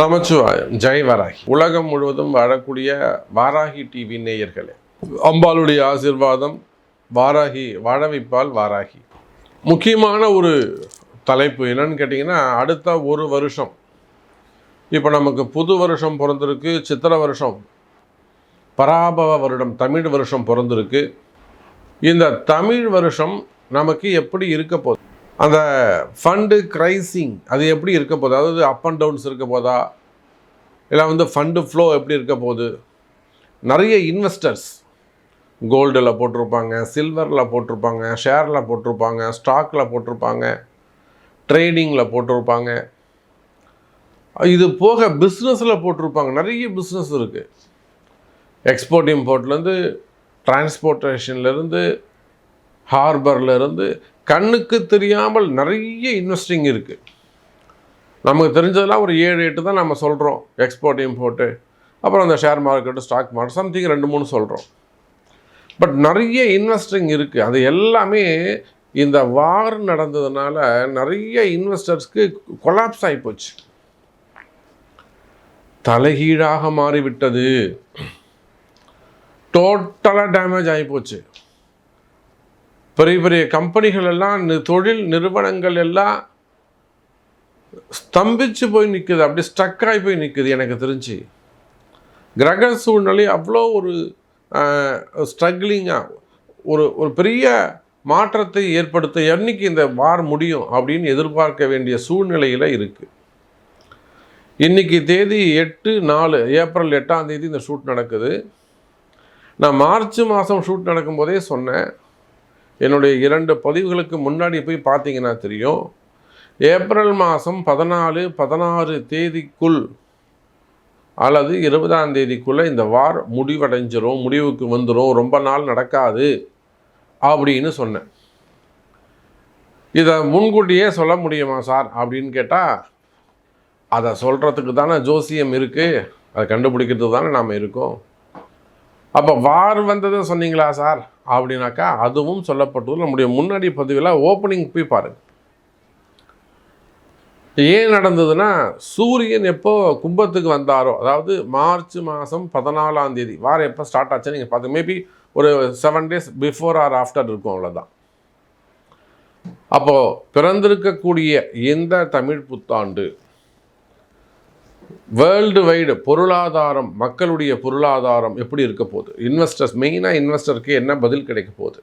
நமச்சிவாயம். ஜெய் வராகி. உலகம் முழுவதும் வாழக்கூடிய வாராகி டிவி நேயர்களே, அம்பாளுடைய ஆசீர்வாதம் வாராகி வாழ வைப்பால் வாராகி. முக்கியமான ஒரு தலைப்பு என்னன்னு கேட்டிங்கன்னா, அடுத்த ஒரு வருஷம், இப்போ நமக்கு புது வருஷம் பிறந்திருக்கு, சித்திரை வருஷம், பராபவ வருடம் தமிழ் வருஷம் பிறந்திருக்கு. இந்த தமிழ் வருஷம் நமக்கு எப்படி இருக்க போகுது, அந்த ஃபண்டு க்ரைசிங் அது எப்படி இருக்க போகுது, அதாவது அப் அண்ட் டவுன்ஸ் இருக்க போதா, இல்லை ஃபண்டு ஃப்ளோ எப்படி இருக்க போகுது. நிறைய இன்வெஸ்டர்ஸ் கோல்டில் போட்டிருப்பாங்க, சில்வரில் போட்டிருப்பாங்க, ஷேரில் போட்டிருப்பாங்க, ஸ்டாக்கில் போட்டிருப்பாங்க, ட்ரேடிங்கில் போட்டிருப்பாங்க, இது போக பிஸ்னஸில் போட்டிருப்பாங்க. நிறைய பிஸ்னஸ் இருக்குது. எக்ஸ்போர்ட் இம்போர்ட்லேருந்து, டிரான்ஸ்போர்ட்டேஷன்லேருந்து, ஹார்பர்லேருந்து, கண்ணுக்கு தெரியாமல் நிறைய இன்வெஸ்டிங் இருக்குது. நமக்கு தெரிஞ்சதெல்லாம் ஒரு 7-8 தான் நம்ம சொல்கிறோம். எக்ஸ்போர்ட் இம்போர்ட்டு, அப்புறம் அந்த share market, stock market, something 2-3 சொல்கிறோம். பட் நிறைய இன்வெஸ்டிங் இருக்குது. அது எல்லாமே இந்த வார் நடந்ததுனால நிறைய இன்வெஸ்டர்ஸ்க்கு கொலாப்ஸ் ஆகிப்போச்சு, தலைகீழாக மாறிவிட்டது, டோட்டலாக டேமேஜ் ஆகிப்போச்சு. பெரிய பெரிய கம்பெனிகள் எல்லாம், தொழில் நிறுவனங்கள் எல்லாம் ஸ்தம்பிச்சு போய் நிற்குது, அப்படி ஸ்டக்காகி போய் நிற்குது. எனக்கு தெரிஞ்சு கிரக சூழ்நிலை அவ்வளோ ஒரு ஸ்ட்ரகிளிங்காக ஒரு பெரிய மாற்றத்தை ஏற்படுத்த என்னைக்கு இந்த வார் முடியும் அப்படின்னு எதிர்பார்க்க வேண்டிய சூழ்நிலையில் இருக்குது. இன்றைக்கி தேதி 8/4 ஏப்ரல் 8ஆம் தேதி இந்த ஷூட் நடக்குது. நான் மார்ச் மாதம் ஷூட் நடக்கும்போதே சொன்னேன், என்னுடைய 2 பதிவுகளுக்கு முன்னாடி போய் பார்த்தீங்கன்னா தெரியும், ஏப்ரல் மாதம் 14-16 தேதிக்குள் அல்லது 20ஆம் தேதிக்குள்ளே இந்த வார் முடிவடைஞ்சிரும், முடிவுக்கு வந்துடும், ரொம்ப நாள் நடக்காது அப்படின்னு சொன்னேன். இதை முன்கூட்டியே சொல்ல முடியுமா சார் அப்படின்னு கேட்டால், அதை சொல்கிறதுக்கு தானே ஜோசியம் இருக்குது, அதை கண்டுபிடிக்கிறதுக்கு தானே நாம் இருக்கோம். அப்போ வார் வந்ததை சொன்னீங்களா சார் அப்படின்னாக்கா, அதுவும் சொல்லப்பட்டது. நம்முடைய முன்னாடி பதிவில் ஓப்பனிங் போய் பாருங்கள். ஏன் நடந்ததுன்னா, சூரியன் எப்போ கும்பத்துக்கு வந்தாரோ, அதாவது மார்ச் மாதம் 14ஆம் தேதி வாரம் எப்போ ஸ்டார்ட் ஆச்சுன்னு நீங்கள் பார்த்து, மேபி ஒரு 7 days பிஃபோர் ஆர் ஆஃப்டர் இருக்கும், அவ்வளோதான். அப்போது பிறந்திருக்கக்கூடிய இந்த தமிழ் புத்தாண்டு வேர்ல்டு வைடு பொருளாதாரம், மக்களுடைய பொருளாதாரம் எப்படி இருக்க போகுது, இன்வெஸ்டர்ஸ், மெயினாக இன்வெஸ்டருக்கு என்ன பதில் கிடைக்க போகுது,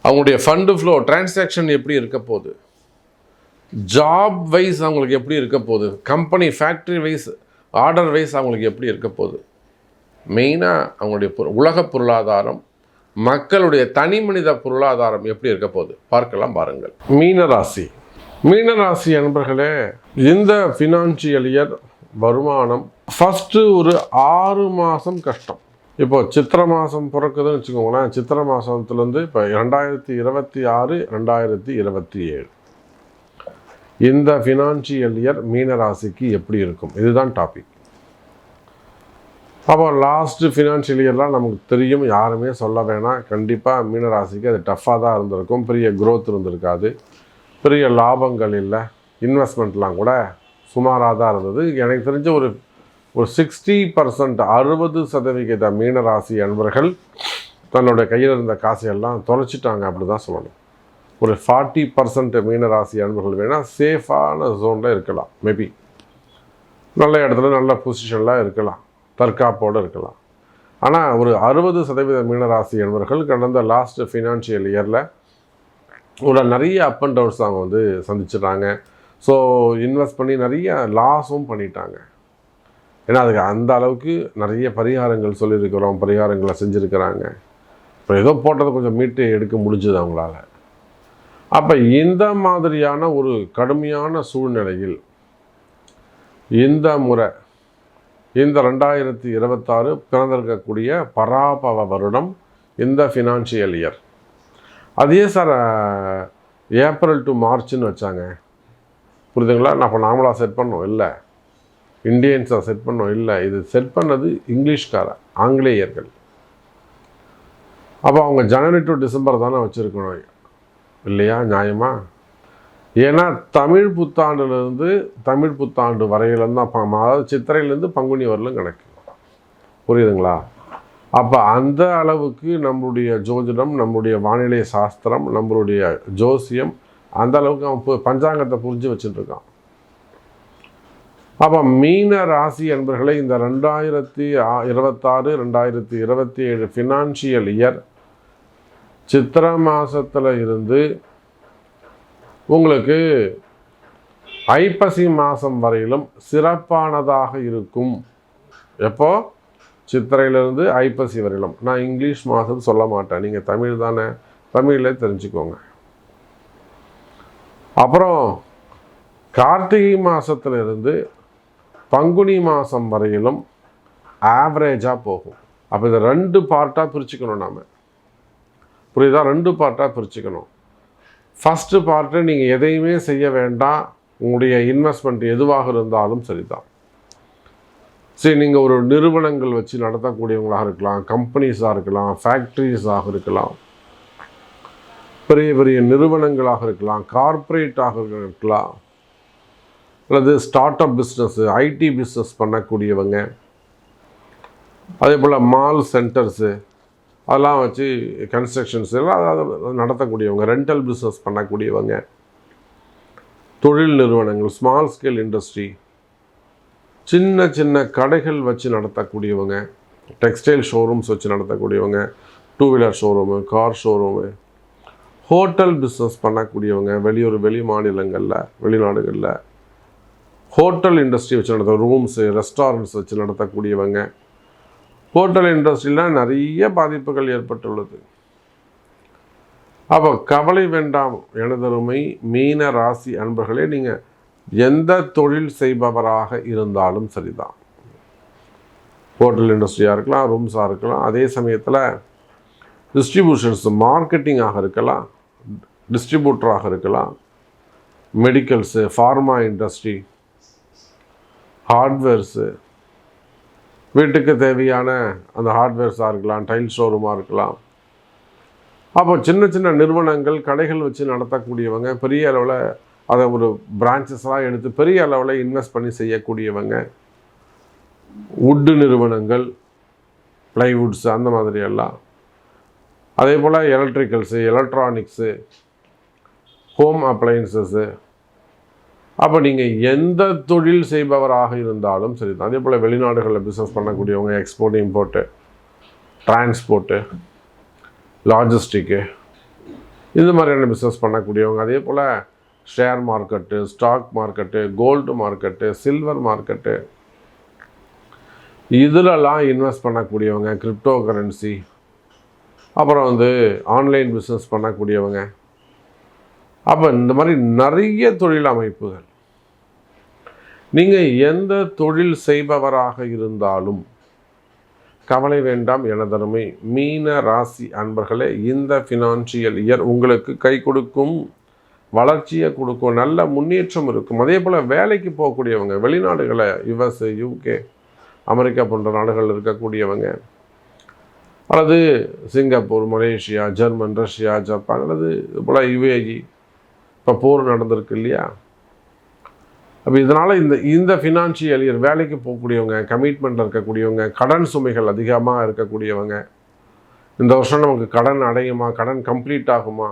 அவங்களுடைய ஃபண்டு ஃப்ளோ டிரான்சாக்ஷன் எப்படி இருக்க போகுது, ஜாப் வைஸ் அவங்களுக்கு எப்படி இருக்க போகுது, company factory wise, order wise அவங்களுக்கு எப்படி இருக்க போகுது, மெயினாக அவங்களுடைய உலக பொருளாதாரம், மக்களுடைய தனி மனித பொருளாதாரம் எப்படி இருக்க போகுது பார்க்கலாம் பாருங்கள். மீனராசி அன்பர்களே, இந்த ஃபினான்ஷியல் இயர் வருமானம் ஃபஸ்ட்டு ஒரு 6 மாதம் கஷ்டம். இப்போது சித்திரை மாதம் பிறக்குதுன்னு வச்சுக்கோங்களேன். சித்திரை மாதத்துலேருந்து இப்போ 2026-2027 இந்த ஃபினான்ஷியல் இயர் மீனராசிக்கு எப்படி இருக்கும், இதுதான் டாபிக். அப்போ லாஸ்ட்டு ஃபினான்ஷியல் இயர்லாம் நமக்கு தெரியும், யாருமே சொல்ல வேணாம். கண்டிப்பாக மீனராசிக்கு அது டஃப்பாக தான் இருந்திருக்கும், பெரிய க்ரோத் இருந்திருக்காது, பெரிய லாபங்கள் இல்லை, இன்வெஸ்ட்மெண்ட்லாம் கூட சுமாராக தான் இருந்தது. எனக்கு தெரிஞ்ச ஒரு 60%, 60% மீனராசி அன்பர்கள் தன்னுடைய கையில் இருந்த காசையெல்லாம் தொலைச்சிட்டாங்க, அப்படி தான் சொல்லணும். ஒரு 40% மீனராசி அன்பர்கள் வேணால் சேஃபான ஜோனில் இருக்கலாம், மேபி நல்ல இடத்துல நல்ல பொசிஷனில் இருக்கலாம், தற்காப்போடு இருக்கலாம். ஆனால் ஒரு 60% மீனராசி அன்பர்கள் கடந்த லாஸ்ட் ஃபினான்ஷியல் இயரில் ஒரு நிறைய அப் அண்ட் டவுன்ஸ் அவங்க சந்திச்சிட்டாங்க. ஸோ இன்வெஸ்ட் பண்ணி நிறைய லாஸும் பண்ணிட்டாங்க. ஏன்னா அதுக்கு அந்த அளவுக்கு நிறைய பரிகாரங்கள் சொல்லியிருக்கிறோம், பரிகாரங்களை செஞ்சுருக்கிறாங்க. இப்போ ஏதோ போட்டதை கொஞ்சம் மீட்டு எடுக்க முடிஞ்சுது அவங்களால. அப்போ இந்த மாதிரியான ஒரு கடுமையான சூழ்நிலையில் இந்த முறை, இந்த 2026 பிறந்திருக்கக்கூடிய பராபவ வருடம், இந்த ஃபினான்ஷியல் இயர், அதே சார் ஏப்ரல் டு மார்ச்னு வச்சாங்க, புரியுதுங்களா? நான் இப்போ நார்மலாக செட் பண்ணோம் இல்லை, இந்தியன்ஸாக செட் பண்ணோம் இல்லை, இது செட் பண்ணது இங்கிலீஷ்கார ஆங்கிலேயர்கள். அப்போ அவங்க ஜனவரி டு டிசம்பர் தானே வச்சுருக்கணும் இல்லையா, நியாயமாக? ஏன்னா தமிழ் புத்தாண்டு வரையிலும் தான், அதாவது சித்திரையிலேருந்து பங்குனி வரலும் கணக்கு. புரியுதுங்களா? அப்போ அந்த அளவுக்கு நம்மளுடைய ஜோதிடம், நம்மளுடைய வானிலை சாஸ்திரம், நம்மளுடைய ஜோசியம் அந்த அளவுக்கு அவன் பஞ்சாங்கத்தை புரிஞ்சு வச்சுட்டுருக்கான். அப்போ மீன ராசி என்பர்களை இந்த 2026 2027 ஃபினான்ஷியல் இயர் சித்திரை மாதத்தில் இருந்து உங்களுக்கு ஐப்பசி மாதம் வரையிலும் சிறப்பானதாக இருக்கும். எப்போ? சித்திரையிலிருந்து ஐப்பசி வரையிலும். நான் இங்கிலீஷ் மாதம் சொல்ல மாட்டேன், நீங்கள் தமிழ் தானே, தமிழில் தெரிஞ்சுக்கோங்க. அப்புறம் கார்த்திகை மாதத்துலேருந்து பங்குனி மாதம் வரையிலும் ஆவரேஜாக போகும். அப்போ இதை 2 பார்ட்டாக பிரிச்சுக்கணும் நாம். புரியுதா? 2 பார்ட்டாக பிரிச்சுக்கணும். ஃபஸ்ட்டு பார்ட்டு, நீங்கள் எதையுமே செய்ய வேண்டாம், உங்களுடைய இன்வெஸ்ட்மெண்ட் எதுவாக இருந்தாலும் சரிதான். சரி, நீங்கள் ஒரு நிறுவனங்கள் வச்சு நடத்தக்கூடியவங்களாக இருக்கலாம், கம்பெனிஸாக இருக்கலாம், ஃபேக்ட்ரிஸாக இருக்கலாம், பெரிய பெரிய நிறுவனங்களாக இருக்கலாம், கார்ப்பரேட்டாக இருக்கலாம், அல்லது start up business, IT business பண்ணக்கூடியவங்க, அதே போல் மால் சென்டர்ஸு அதெல்லாம் வச்சு கன்ஸ்ட்ரக்ஷன்ஸ் எல்லாம் அதாவது நடத்தக்கூடியவங்க, ரெண்டல் பிஸ்னஸ் பண்ணக்கூடியவங்க, தொழில் நிறுவனங்கள், ஸ்மால் ஸ்கேல் இண்டஸ்ட்ரி, சின்ன சின்ன கடைகள் வச்சு நடத்தக்கூடியவங்க, டெக்ஸ்டைல் ஷோரூம்ஸ் வச்சு நடத்தக்கூடியவங்க, 2 wheeler showroom, car showroom, hotel business பண்ணக்கூடியவங்க, வெளி மாநிலங்களில் வெளிநாடுகளில் ஹோட்டல் இண்டஸ்ட்ரி வச்சு நடத்த, ரூம்ஸு ரெஸ்டாரண்ட்ஸ் வச்சு நடத்தக்கூடியவங்க, ஹோட்டல் இண்டஸ்ட்ரியில் நிறைய பாதிப்புகள் ஏற்பட்டுள்ளது. அப்போ கவலை வேண்டாம் எனதருமை மீன ராசி அன்பர்களே. நீங்கள் எந்த தொழில் செய்பவராக இருந்தாலும் சரிதான், ஹோட்டல் இண்டஸ்ட்ரியாக இருக்கலாம், ரூம்ஸாக இருக்கலாம், அதே சமயத்தில் டிஸ்ட்ரிபியூஷன்ஸ், மார்க்கெட்டிங்காக இருக்கலாம், டிஸ்ட்ரிபியூட்டராக இருக்கலாம், மெடிக்கல்ஸு, ஃபார்மா இண்டஸ்ட்ரி, ஹார்ட்வேர்ஸு, வீட்டுக்கு தேவையான அந்த ஹார்ட்வேர்ஸாக இருக்கலாம், டைல் ஷோரூமாக இருக்கலாம். அப்போ சின்ன சின்ன நிறுவனங்கள், கடைகள் வச்சு நடத்தக்கூடியவங்க, பெரிய அளவில் அதை ஒரு பிரான்ச்சஸாக எடுத்து பெரிய அளவில் இன்வெஸ்ட் பண்ணி செய்யக்கூடியவங்க, வுட்டு நிறுவனங்கள், ப்ளைவுட்ஸு, அந்த மாதிரியெல்லாம், அதே போல் எலக்ட்ரிக்கல்ஸு, எலக்ட்ரானிக்ஸு, ஹோம் அப்ளையன்சஸ்ஸு. அப்போ நீங்கள் எந்த தொழில் செய்பவராக இருந்தாலும் சரி தான். அதே போல் வெளிநாடுகளில் பிஸ்னஸ் பண்ணக்கூடியவங்க, எக்ஸ்போர்ட் இம்போர்ட்டு, டிரான்ஸ்போர்ட்டு, லாஜிஸ்டிக்கு, இந்த மாதிரியான பிஸ்னஸ் பண்ணக்கூடியவங்க, அதே போல் share market, stock market, gold market, silver market, இதிலெல்லாம் இன்வெஸ்ட் பண்ணக்கூடியவங்க, கிரிப்டோ கரன்சி, அப்புறம் ஆன்லைன் பிஸ்னஸ் பண்ணக்கூடியவங்க. அப்போ இந்த மாதிரி நிறைய தொழில் அமைப்புகள். நீங்கள் எந்த தொழில் செய்பவராக இருந்தாலும் கவலை வேண்டாம் எனதருமை மீன ராசி அன்பர்களே. இந்த ஃபினான்ஷியல் இயர் உங்களுக்கு கை கொடுக்கும், வளர்ச்சியை கொடுக்கும், நல்ல முன்னேற்றம் இருக்கும். அதே போல் வேலைக்கு போகக்கூடியவங்க, வெளிநாடுகளை US, UK, அமெரிக்கா போன்ற நாடுகளில் இருக்கக்கூடியவங்க, அல்லது Singapore, Malaysia, German, Russia, Japan, அல்லது இது போல் UAE, இப்போ போர் நடந்திருக்கு இல்லையா? அப்போ இதனால் இந்த ஃபினான்ஷியல் இயர் வேலைக்கு போகக்கூடியவங்க, கமிட்மெண்ட்டில் இருக்கக்கூடியவங்க, கடன் சுமைகள் அதிகமாக இருக்கக்கூடியவங்க, இந்த வருஷம் நமக்கு கடன் அடையுமா, கடன் கம்ப்ளீட் ஆகுமா,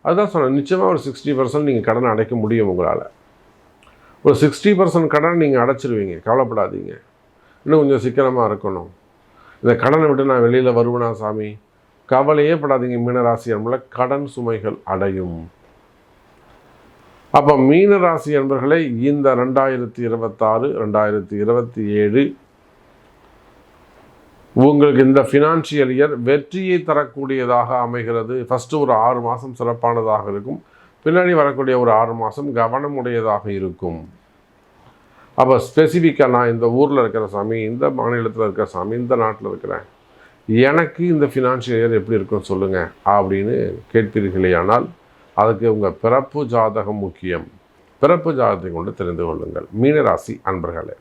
அதுதான் சொன்னேன். நிச்சயமாக ஒரு 60% நீங்கள் கடன் அடைக்க முடியும். உங்களால் ஒரு 60% கடன் நீங்கள் அடைச்சிருவீங்க, கவலைப்படாதீங்க. இன்னும் கொஞ்சம் சிக்கனமாக இருக்கணும். இந்த கடனை விட்டு நான் வெளியில் வருவேனா சாமி, கவலையே படாதீங்க. மீனராசி என்பதில் கடன் சுமைகள் அடையும். அப்போ மீனராசி என்பர்களே, இந்த 2026 2027 உங்களுக்கு இந்த ஃபினான்ஷியல் இயர் வெற்றியை தரக்கூடியதாக அமைகிறது. ஃபஸ்ட்டு ஒரு 6 மாதம் சிறப்பானதாக இருக்கும், பின்னாடி வரக்கூடிய ஒரு 6 மாதம் கவனமுடையதாக இருக்கும். அப்போ ஸ்பெசிஃபிக்காக நான் இந்த ஊரில் இருக்கிற சாமி, இந்த மாநிலத்தில் இருக்கிற சாமி, இந்த நாட்டில் இருக்கிறேன், எனக்கு இந்த ஃபினான்ஷியல் இயர் எப்படி இருக்குன்னு சொல்லுங்கள் அப்படின்னு கேட்பீர்களேயானால் அதுக்கு உங்கள் பிறப்பு ஜாதகம் முக்கியம். பிறப்பு ஜாதகத்தை கொண்டு தெரிந்து கொள்ளுங்கள் மீனராசி அன்பர்களே.